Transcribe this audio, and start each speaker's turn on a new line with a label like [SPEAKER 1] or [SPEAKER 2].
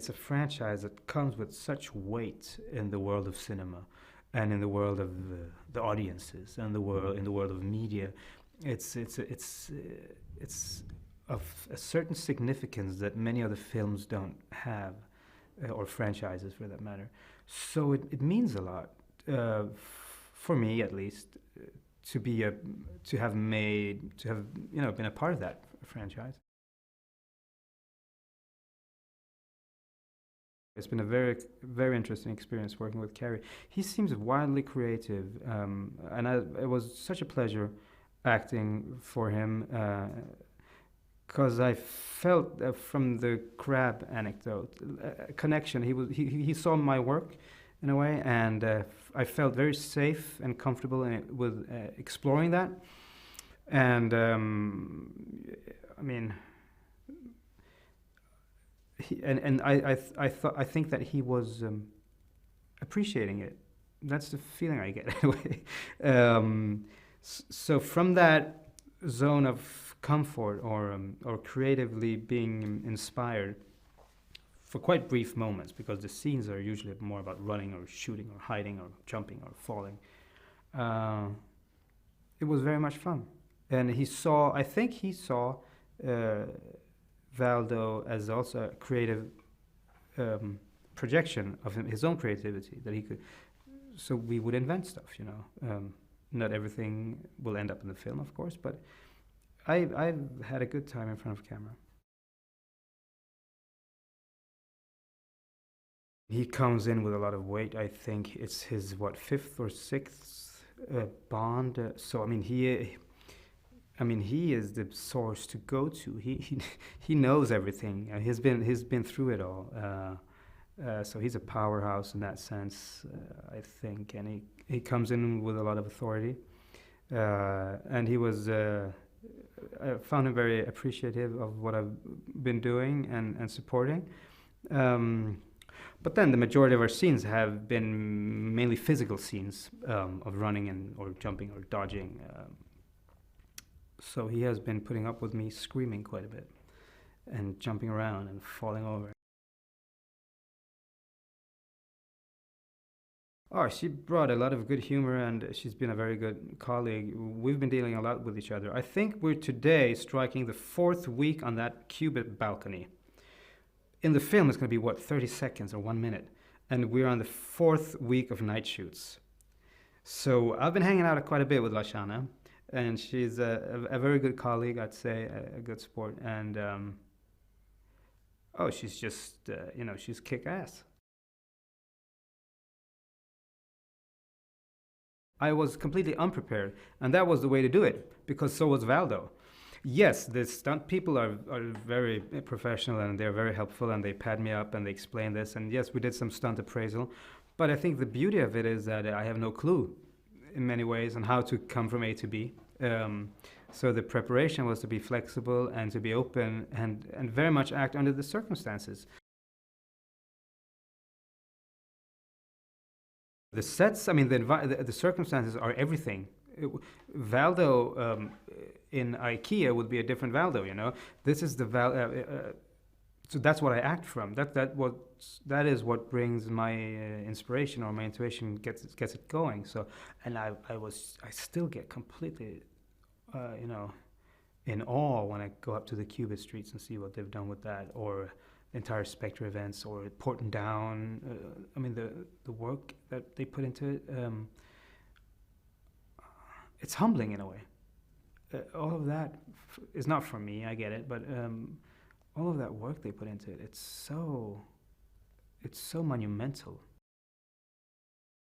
[SPEAKER 1] It's a franchise that comes with such weight in the world of cinema and in the world of the audiences and in the world of media. It's of a certain significance that many other films don't have, or franchises for that matter. So it means a lot, for me at least, to be a to have made to have been a part of that franchise. It's been a very interesting experience working with Carrie. He seems wildly creative, and it was such a pleasure acting for him, because I felt, from the crab anecdote, a connection. He saw my work in a way, and I felt very safe and comfortable with exploring that. And I mean, I think that he was appreciating it. That's the feeling I get anyway. So from that zone of comfort, or creatively being inspired for quite brief moments, because the scenes are usually more about running or shooting or hiding or jumping or falling. It was very much fun, and I think he saw Valdo as also a creative projection of his own creativity that he could. So we would invent stuff. Not everything will end up in the film, of course, but I've had a good time in front of camera. He comes in with a lot of weight. I think it's his fifth or sixth Bond. So I mean, he is the source to go to. He knows everything. He's been through it all. So he's a powerhouse in that sense, I think. And he comes in with a lot of authority. And I found him very appreciative of what I've been doing and supporting. But then the majority of our scenes have been mainly physical scenes, of running or jumping or dodging. So he has been putting up with me screaming quite a bit and jumping around and falling over. Oh, she brought a lot of good humor, and she's been a very good colleague. We've been dealing a lot with each other. I think we're today striking the fourth week on that cubit balcony. In the film, it's going to be 30 seconds or 1 minute, and we're on the fourth week of night shoots. So I've been hanging out quite a bit with Lashana, and she's a very good colleague, I'd say, a good sport, and she's just she's kick-ass. I was completely unprepared, and that was the way to do it, because so was Valdo. Yes, the stunt people are very professional, and they're very helpful, and they pad me up and they explain this, and yes, we did some stunt appraisal, but I think the beauty of it is that I have no clue in many ways on how to come from A to B. So the preparation was to be flexible and to be open and very much act under the circumstances. The sets, the circumstances are everything. Valdo in IKEA would be a different Valdo, This is the so that's what I act from. That is what brings my inspiration, or my intuition gets it going. So, and I still get completely, in awe when I go up to the Cubit streets and see what they've done with that, or the entire Spectre events, or Porton Down. The work that they put into it. It's humbling in a way. All of that is not for me. I get it, but all of that work they put into it, it's so monumental.